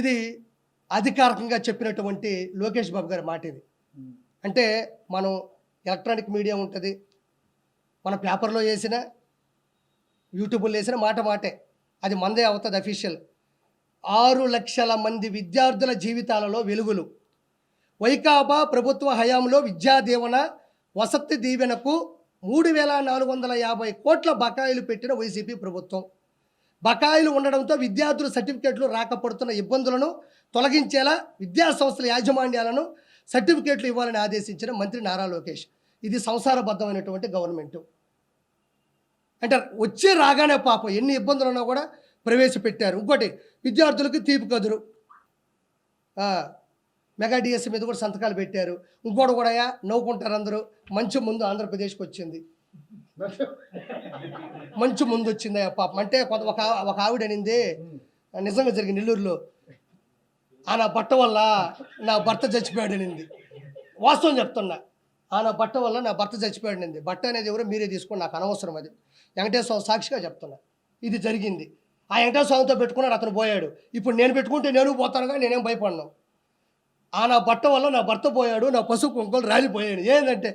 ఇది అధికారికంగా చెప్పినటువంటి లోకేష్ బాబు గారి మాట ఇది. అంటే మనం ఎలక్ట్రానిక్ మీడియా ఉంటుంది, మన పేపర్లో వేసిన యూట్యూబ్లో వేసిన మాట మాటే, అది మందే అవుతుంది అఫీషియల్. 6 లక్షల మంది విద్యార్థుల జీవితాలలో వెలుగులు. వైకాపా ప్రభుత్వ హయాంలో విద్యా దీవెన వసతి దీవెనకు 3,450 కోట్ల బకాయిలు పెట్టిన వైసీపీ ప్రభుత్వం. బకాయిలు ఉండడంతో విద్యార్థుల సర్టిఫికేట్లు రాకపోతున్న ఇబ్బందులను తొలగించేలా విద్యా సంస్థల యాజమాన్యాలను సర్టిఫికేట్లు ఇవ్వాలని ఆదేశించిన మంత్రి నారా లోకేష్. ఇది సంసారబద్ధమైనటువంటి గవర్నమెంటు. అంటే వచ్చే రాగానే పాపం ఎన్ని ఇబ్బందులు ఉన్నా కూడా ప్రవేశపెట్టారు. ఇంకోటి విద్యార్థులకు తీపి కదురు, మెగా డిఎస్సి మీద కూడా సంతకాలు పెట్టారు. ఇంకోటి కూడా నవ్వుకుంటారు అందరూ, మంచి ముందు ఆంధ్రప్రదేశ్కి వచ్చింది, మంచి ముందు వచ్చింది పాపం. అంటే ఒక ఆవిడ అనింది, నిజంగా జరిగింది నెల్లూరులో, నా బట్ట వల్ల నా భర్త చచ్చిపోయాడు అనింది. వాస్తవం చెప్తున్నా, నా బట్ట వల్ల నా భర్త చచ్చిపోయాడు అనింది. బట్ట అనేది ఎవరో మీరే తీసుకోండి, నాకు అనవసరం. అది వెంకటేశ్వర సాక్షిగా చెప్తున్నా, ఇది జరిగింది. ఆ వెంకటేశ్వర స్వామితో పెట్టుకున్నాడు, అతను పోయాడు. ఇప్పుడు నేను పెట్టుకుంటే నేను పోతానుగా, నేనేం భయపడను. నా బట్ట వల్ల నా భర్త పోయాడు, నా పసుపు కుంకులు రాలిపోయాడు. ఏంటంటే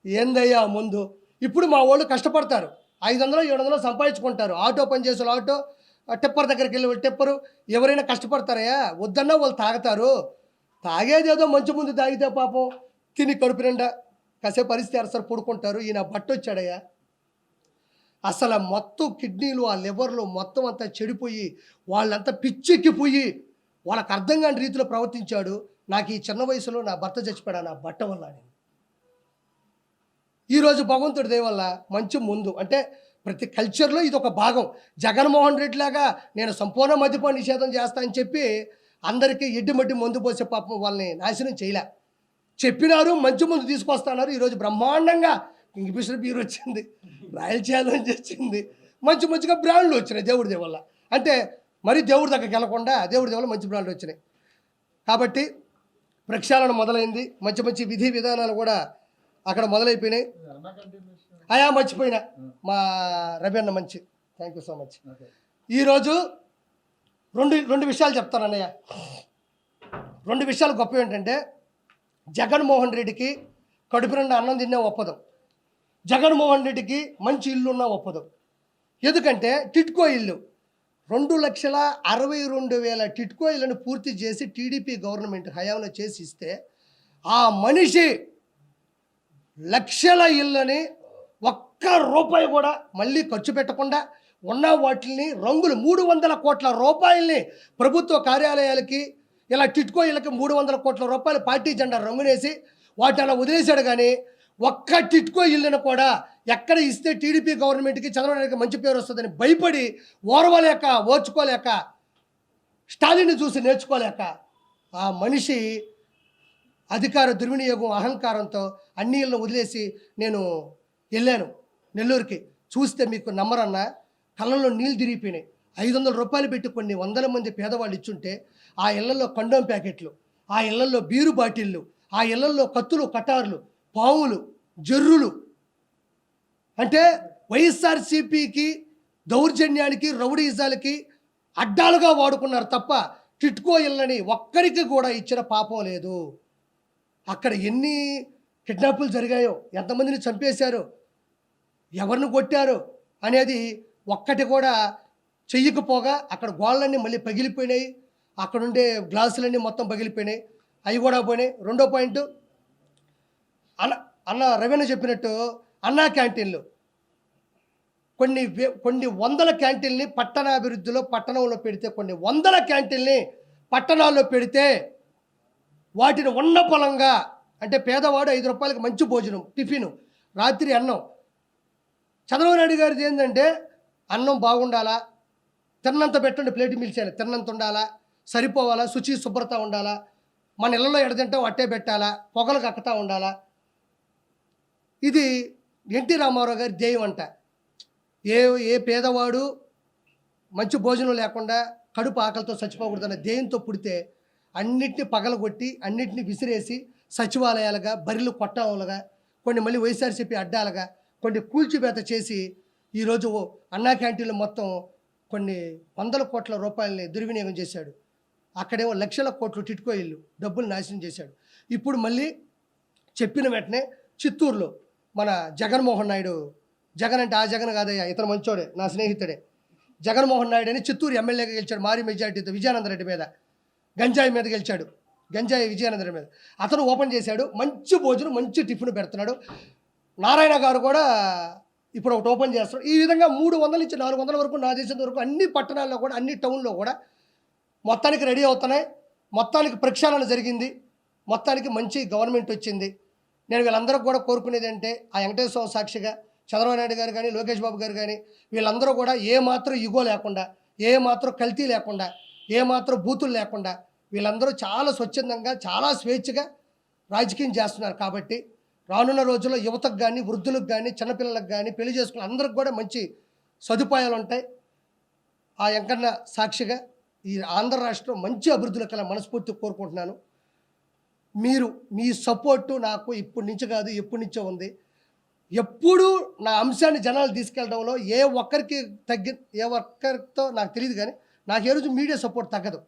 ఏందయ్యా ముందు. ఇప్పుడు మా వాళ్ళు కష్టపడతారు, 500-700 సంపాదించుకుంటారు. ఆటో పనిచేసే ఆటో, టిప్పర్ దగ్గరికి వెళ్ళి టిప్పరు, ఎవరైనా కష్టపడతారయ్యా. వద్దన్నా వాళ్ళు తాగుతారు. తాగేదేదో మంచి ముందు తాగితే పాపం తిని కడుపు నిండా కాసేపు పరిస్థితి అరసరి పడుకుంటారు. ఈయన బట్ట వచ్చాడయ్యా, అసలు మొత్తం కిడ్నీలు, ఆ లివర్లు మొత్తం అంతా చెడిపోయి వాళ్ళంతా పిచ్చెక్కిపోయి వాళ్ళకి అర్థం కాని రీతిలో ప్రవర్తించాడు. నాకు ఈ చిన్న వయసులో నా భర్త చచ్చిపోయాడు నా బట్ట వల్ల అని. ఈరోజు భగవంతుడి దయ వల్ల మంచి ముందు. అంటే ప్రతి కల్చర్లో ఇది ఒక భాగం. జగన్మోహన్ రెడ్డి లాగా నేను సంపూర్ణ మద్యపాన నిషేధం చేస్తా అని చెప్పి అందరికీ ఎడ్డిమడ్డి మందు పోసే పాపం వాళ్ళని నాశనం చేయలే. చెప్పినారు, మంచి ముందు తీసుకొస్తున్నారు. ఈరోజు బ్రహ్మాండంగా కింగ్ఫిషర్ బీర్ వచ్చింది, రాయల్ ఛాలెంజ్ వచ్చింది, మంచిగా బ్రాండ్లు వచ్చినాయి దేవుడి దయ వల్ల. అంటే మరి దేవుడి దగ్గరికి వెళ్ళకుండా దేవుడి దయ వల్ల మంచి బ్రాండ్లు వచ్చినాయి. కాబట్టి ప్రక్షాళన మొదలైంది. మంచి విధి విధానాలు కూడా అక్కడ మొదలైపోయినాయి. మర్చిపోయినా మా రవి అన్న మంచి, థ్యాంక్ యూ సో మచ్. ఈరోజు రెండు విషయాలు చెప్తాను అన్నయ్య. 2 విషయాలు గొప్ప ఏంటంటే, జగన్మోహన్ రెడ్డికి కడుపు నిండా అన్నం తిన్నా ఒప్పదు, జగన్మోహన్ రెడ్డికి మంచి ఇల్లు ఉన్నా ఒప్పదు. ఎందుకంటే టిట్కో ఇల్లు 2,62,000 టిట్కో ఇళ్ళను పూర్తి చేసి టీడీపీ గవర్నమెంట్ హయాంలో చేసి ఇస్తే, ఆ మనిషి లక్షల ఇళ్ళని ఒక్క రూపాయి కూడా మళ్ళీ ఖర్చు పెట్టకుండా ఉన్న వాటిని రంగులు 300 కోట్ల రూపాయలని ప్రభుత్వ కార్యాలయాలకి, ఇలా టిట్కో ఇళ్ళకి 300 కోట్ల రూపాయలు పార్టీ జెండా రంగునేసి వాటి అలా వదిలేశాడు. కానీ ఒక్క టిట్కో ఇళ్ళను కూడా ఎక్కడ ఇస్తే టీడీపీ గవర్నమెంట్కి, చంద్రబాబు నాయుడుకి మంచి పేరు వస్తుందని భయపడి ఓర్చుకోలేక స్టాలిన్ని చూసి నేర్చుకోలేక ఆ మనిషి అధికార దుర్వినియోగం, అహంకారంతో అన్ని ఇళ్ళను వదిలేసి నేను వెళ్ళాను నెల్లూరుకి. చూస్తే మీకు నమ్మరన్నా, కళ్ళల్లో నీళ్ళు తిరిగిపోయినాయి. 500 రూపాయలు పెట్టి కొన్ని 100 మంది పేదవాళ్ళు ఇచ్చుంటే ఆ ఇళ్లలో కండోమ్ ప్యాకెట్లు, ఆ ఇళ్లలో బీరు బాటిళ్ళు, ఆ ఇళ్లలో కత్తులు, కటార్లు, పావులు, జర్రులు. అంటే వైఎస్ఆర్సీపీకి దౌర్జన్యానికి, రౌడీజాలకి అడ్డాలుగా వాడుకున్నారు తప్ప టిట్కో ఇళ్ళని ఒక్కరికి కూడా ఇచ్చిన పాపం లేదు. అక్కడ ఎన్ని కిడ్నాపులు జరిగాయో, ఎంతమందిని చంపేశారో, ఎవరిని కొట్టారో అనేది ఒక్కటి కూడా చెయ్యకపోగా అక్కడ గోళ్ళన్నీ మళ్ళీ పగిలిపోయినాయి, అక్కడుండే గ్లాసులన్నీ మొత్తం పగిలిపోయినాయి, అవి కూడా పోయినాయి. రెండో పాయింట్, అన్న రవీణ చెప్పినట్టు అన్నా క్యాంటీన్లు కొన్ని వందల క్యాంటీన్ని పట్టణంలో పెడితే, కొన్ని వందల క్యాంటీన్ని పట్టణాల్లో పెడితే వాటిని ఉన్న పొలంగా, అంటే పేదవాడు 5 రూపాయలకి మంచి భోజనం, టిఫిను, రాత్రి అన్నం. చంద్రబాబు నాయుడు గారిది ఏంటంటే అన్నం బాగుండాలా, తిన్నంత పెట్టండి, ప్లేట్ మిల్చేయాలి, తిన్నంత ఉండాలా, సరిపోవాలా, శుచి శుభ్రత ఉండాలా, మన ఇళ్ళలో ఎడతింటాం అట్టే పెట్టాలా, పొగలు కక్కుతా ఉండాలా. ఇది ఎన్టీ రామారావు గారి ధ్యేయం అంట. ఏ పేదవాడు మంచి భోజనం లేకుండా కడుపు ఆకలితో చచ్చిపోకూడదన్న ధ్యేయంతో పుడితే అన్నిటిని పగలగొట్టి, అన్నిటిని విసిరేసి సచివాలయాలుగా, బరిలు కొట్టాలుగా, కొన్ని మళ్ళీ వైఎస్ఆర్సీపీ అడ్డాలుగా, కొన్ని కూల్చివేత చేసి ఈరోజు అన్నా క్యాంటీన్లు మొత్తం కొన్ని 100 కోట్ల రూపాయలని దుర్వినియోగం చేశాడు. అక్కడేమో లక్షల కోట్లు టిట్కో ఇల్లు డబ్బులు నాశనం చేశాడు. ఇప్పుడు మళ్ళీ చెప్పిన వెంటనే చిత్తూరులో మన జగన్మోహన్ నాయుడు, జగన్ అంటే ఆ జగన్ కాదయ్యా, ఇతను మంచోడే, నా స్నేహితుడే, జగన్మోహన్ నాయుడు అని చిత్తూరు ఎమ్మెల్యేగా గెలిచాడు భారీ మెజార్టీతో, విజయానందరెడ్డి మీద, గంజాయి మీద గెలిచాడు, గంజాయి విజయానందరెడ్డి మీద. అతను ఓపెన్ చేశాడు, మంచి భోజనం మంచి టిఫిన్ పెడుతున్నాడు. నారాయణ గారు కూడా ఇప్పుడు ఒకటి ఓపెన్ చేస్తారు. ఈ విధంగా 300 నుంచి 400 వరకు నా దేశం వరకు అన్ని పట్టణాల్లో కూడా అన్ని టౌన్లో కూడా మొత్తానికి రెడీ అవుతున్నాయి. మొత్తానికి ప్రక్షాళన జరిగింది, మొత్తానికి మంచి గవర్నమెంట్ వచ్చింది. నేను వీళ్ళందరూ కూడా కోరుకునేది అంటే ఆ వెంకటేశ్వర స్వామి సాక్షిగా చంద్రబాబు నాయుడు గారు కానీ లోకేష్ బాబు గారు కానీ వీళ్ళందరూ కూడా ఏమాత్రం ఇగో లేకుండా, ఏమాత్రం కల్తీ లేకుండా, ఏమాత్రం బూతులు లేకుండా వీళ్ళందరూ చాలా స్వచ్ఛందంగా చాలా స్వేచ్ఛగా రాజకీయం చేస్తున్నారు. కాబట్టి రానున్న రోజుల్లో యువతకు కానీ వృద్ధులకు కానీ చిన్నపిల్లలకు కానీ పెళ్లి చేసుకున్న అందరికి కూడా మంచి సదుపాయాలు ఉంటాయి. ఆ వెంకన్న సాక్షిగా ఈ ఆంధ్ర రాష్ట్రం మంచి అభివృద్ధిలో కల మనస్ఫూర్తి కోరుకుంటున్నాను. మీరు మీ సపోర్టు నాకు ఇప్పటి నుంచి కాదు ఎప్పటి నుంచో ఉంది. ఎప్పుడూ నా అంశాన్ని జనాలు తీసుకెళ్ళడంలో ఏ ఒక్కరితో నాకు తెలియదు, కానీ నాకు ఏ రోజు మీడియా సపోర్ట్ తగ్గదు.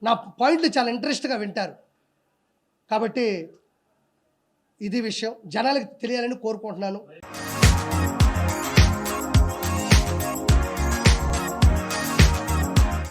నా పాయింట్లు చాలా ఇంట్రెస్ట్గా వింటారు. కాబట్టి ఇది విషయం జనాలకు తెలియాలని కోరుకుంటున్నాను.